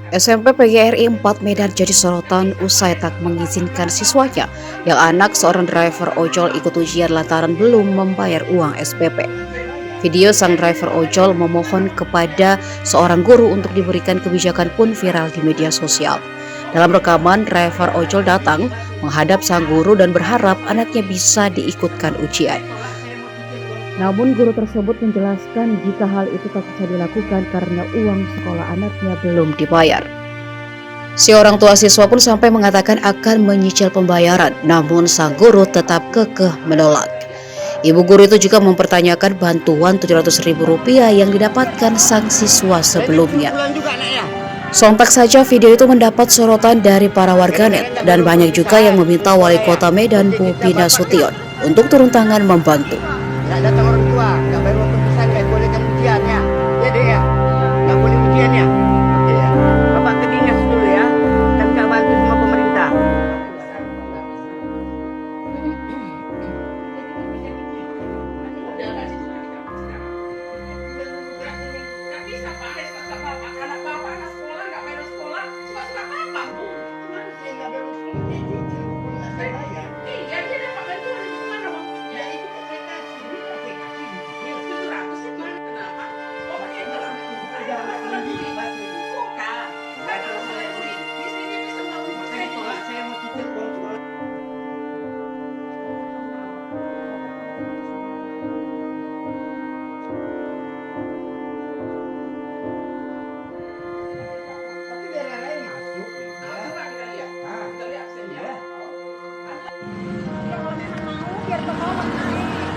SMP PGRI 4 Medan jadi sorotan usai tak mengizinkan siswanya yang anak seorang driver ojol ikut ujian lantaran belum membayar uang SPP. Video sang driver ojol memohon kepada seorang guru untuk diberikan kebijakan pun viral di media sosial. Dalam rekaman, driver ojol datang menghadap sang guru dan berharap anaknya bisa diikutkan ujian. Namun guru tersebut menjelaskan jika hal itu tak bisa dilakukan karena uang sekolah anaknya belum dibayar. Si orang tua siswa pun sampai mengatakan akan menyicil pembayaran, namun sang guru tetap kekeh menolak. Ibu guru itu juga mempertanyakan bantuan Rp700.000 yang didapatkan sang siswa sebelumnya. Sontak saja video itu mendapat sorotan dari para warganet dan banyak juga yang meminta Wali Kota Medan Bobi Nasution untuk turun tangan membantu. Nggak datang orang tua, nggak bayar uang perpisahan, nggak bolehkan ujiannya. Ya deh ya, nggak boleh ujiannya. Oke ya. Bapak ke dinas dulu ya, dan nggak bantu sama pemerintah.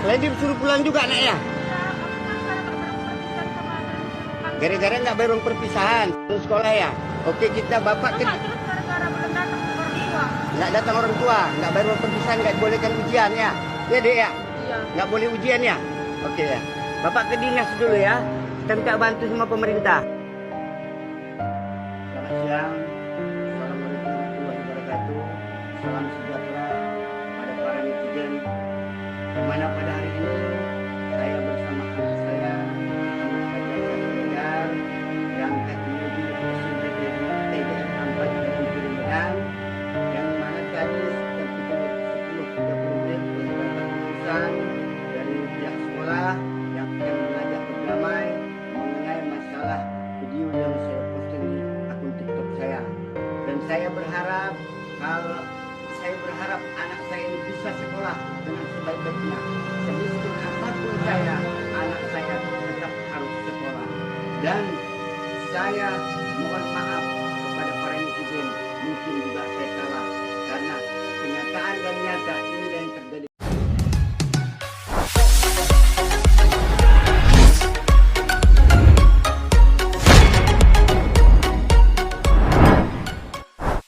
Lain disuruh pulang juga anaknya. Gara-gara nggak bayar uang perpisahan sekolah ya. Oke kita bapak ke nggak datang orang tua, nggak bayar uang perpisahan, nggak bolehkan ujian ya. Ya dek ya. Nggak boleh ujian ya. Oke ya. Bapak ke dinas dulu ya. Kita minta bantu sama pemerintah. Selamat siang. Assalamualaikum warahmatullahi wabarakatuh. Salam sejahtera pada para netizen. Dimana pada hari ini saya bersama anak saya Fajar yang teknologi SMPT TGN 4 di Medan, yang mana tadi sekitar 10.30 menit mendapat keputusan dari pihak sekolah yang akan mengajak berdamai mengenai masalah video yang saya posting di akun TikTok saya. Dan saya berharap anak saya ini bisa sekolah dengan sebaik-baiknya. Semiskin apapun saya, anak saya tetap harus sekolah. Dan saya mohon maaf